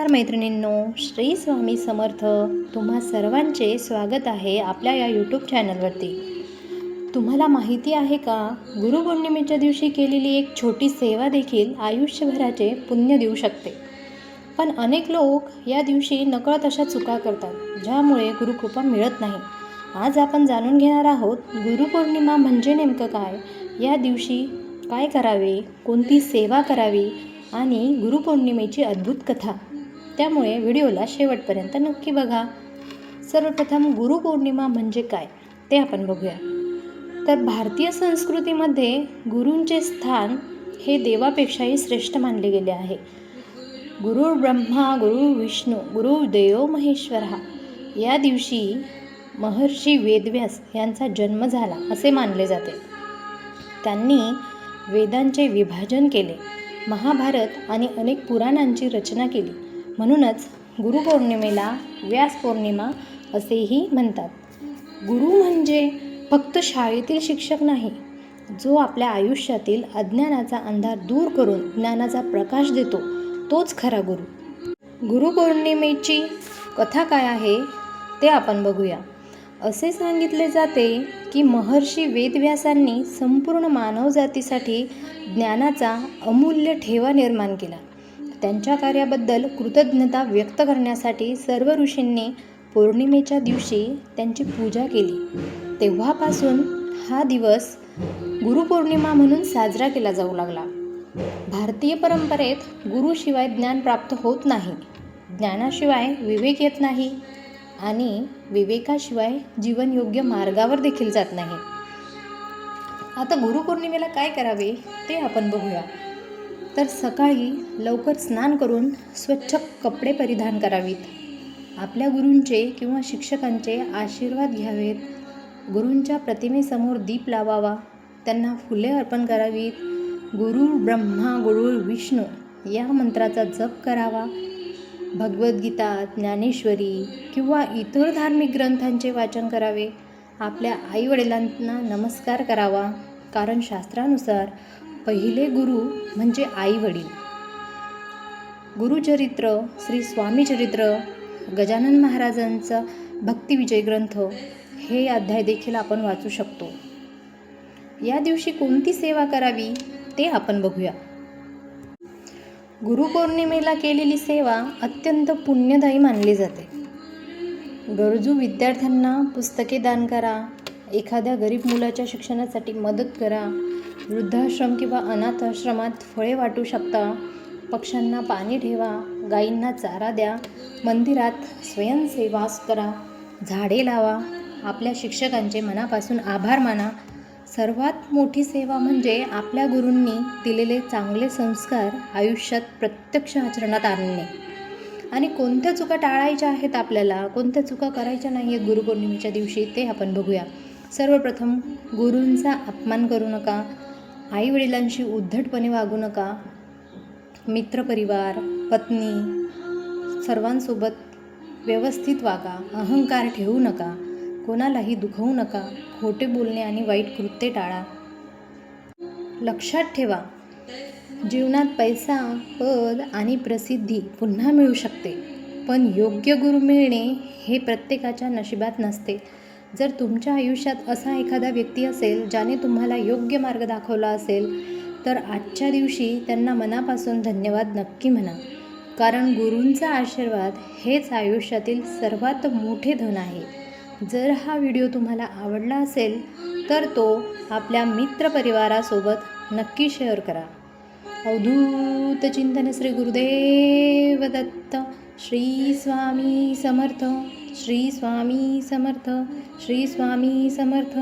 नमस्कार मैत्रिणींनो, श्री स्वामी समर्थ. तुम्हा सर्वांचे स्वागत आहे आपल्या या यूट्यूब चॅनलवरती. तुम्हाला माहिती आहे का, गुरुपौर्णिमेच्या दिवशी केलेली एक छोटी सेवा देखील आयुष्यभराचे पुण्य देऊ शकते. पण अनेक लोक या दिवशी नकळत अशा चुका करतात, ज्यामुळे गुरुकृपा मिळत नाही. आज आपण जाणून घेणार आहोत गुरुपौर्णिमा म्हणजे नेमकं काय, या दिवशी काय करावे, कोणती सेवा करावी आणि गुरुपौर्णिमेची अद्भुत कथा. त्यामुळे व्हिडिओला शेवटपर्यंत नक्की बघा. सर्वप्रथम गुरुपौर्णिमा म्हणजे काय ते आपण बघूया. तर भारतीय संस्कृतीमध्ये गुरूंचे स्थान हे देवापेक्षाही श्रेष्ठ मानले गेले आहे. गुरु ब्रह्मा, गुरु विष्णू, गुरुदेवो महेश्वरः. या दिवशी महर्षी वेदव्यास यांचा जन्म झाला असे मानले जाते. त्यांनी वेदांचे विभाजन केले, महाभारत आणि अनेक पुराणांची रचना केली. म्हणूनच गुरुपौर्णिमेला व्यास पौर्णिमा असेही म्हणतात. गुरु म्हणजे फक्त शाळेतील शिक्षक नाही, जो आपल्या आयुष्यातील अज्ञानाचा अंधार दूर करून ज्ञानाचा प्रकाश देतो, तोच खरा गुरु. गुरुपौर्णिमेची कथा काय आहे ते आपण बघूया. असे सांगितले जाते की महर्षी वेदव्यासांनी संपूर्ण मानवजातीसाठी ज्ञानाचा अमूल्य ठेवा निर्माण केला. त्यांच्या कार्याबद्दल कृतज्ञता व्यक्त करण्यासाठी सर्व ऋषींनी पौर्णिमेच्या दिवशी त्यांची पूजा केली. तेव्हापासून हा दिवस गुरुपौर्णिमा म्हणून साजरा केला जाऊ लागला. भारतीय परंपरेत गुरुशिवाय ज्ञान प्राप्त होत नाही, ज्ञानाशिवाय विवेक येत नाही आणि विवेकाशिवाय जीवन योग्य मार्गावर देखील जात नाही. आता गुरुपौर्णिमेला काय करावे ते आपण बघूया. तर सकाळी लवकर स्नान करून स्वच्छ कपडे परिधान करावीत. आपल्या गुरूंचे किंवा शिक्षकांचे आशीर्वाद घ्यावेत. गुरूंच्या प्रतिमेसमोर दीप लावावा, त्यांना फुले अर्पण करावीत. गुरु ब्रह्मा, गुरु विष्णू या मंत्राचा जप करावा. भगवद्गीता, ज्ञानेश्वरी किंवा इतर धार्मिक ग्रंथांचे वाचन करावे. आपल्या आईवडिलांना नमस्कार करावा, कारण शास्त्रानुसार पहिले गुरु म्हणजे आईवडील. गुरुचरित्र, श्री स्वामी चरित्र, गजानन महाराजांचा भक्तिविजय ग्रंथ हे अध्याय देखील आपण वाचू शकतो. या दिवशी कोणती सेवा करावी ते आपण बघूया. गुरुपौर्णिमेला केलेली सेवा अत्यंत पुण्यदायी मानली जाते. गरजू विद्यार्थ्यांना पुस्तके दान करा, एखाद्या गरीब मुलाच्या शिक्षणासाठी मदत करा, वृद्धाश्रम किंवा अनाथ आश्रमात फळे वाटू शकता, पक्ष्यांना पाणी ठेवा, गायींना चारा द्या, मंदिरात स्वयंसेवा करा, झाडे लावा, आपल्या शिक्षकांचे मनापासून आभार माना. सर्वात मोठी सेवा म्हणजे आपल्या गुरूंनी दिलेले चांगले संस्कार आयुष्यात प्रत्यक्ष आचरणात आणणे. आणि कोणत्या चुका टाळायच्या आहेत, आपल्याला कोणत्या चुका करायच्या नाही आहेत गुरुपौर्णिमेच्या दिवशी ते आपण बघूया. सर्वप्रथम गुरूंचा अपमान करू नका, आईवडिलांशी उद्धटपणे वागू नका, मित्रपरिवार, पत्नी सर्वांसोबत व्यवस्थित वागा, अहंकार ठेवू नका, कोणालाही दुखवू नका, खोटे बोलणे आणि वाईट कृत्ये टाळा. लक्षात ठेवा, जीवनात पैसा, पद आणि प्रसिद्धी पुन्हा मिळू शकते, पण योग्य गुरु मिळणे हे प्रत्येकाच्या नशिबात नसते. जर तुमच्या आयुष्यात असा एखादा व्यक्ती असेल ज्याने तुम्हाला योग्य मार्ग दाखवला असेल, तर आजच्या दिवशी त्यांना मनापासून धन्यवाद नक्की म्हणा, कारण गुरूंचा आशीर्वाद हेच आयुष्यातील सर्वात मोठे धन आहे. जर हा व्हिडिओ तुम्हाला आवडला असेल तर तो आपल्या मित्रपरिवारासोबत नक्की शेअर करा. अवधूत चिंतन श्री गुरुदेव दत्त. श्री स्वामी समर्थ. श्री स्वामी समर्थ. श्री स्वामी समर्थ.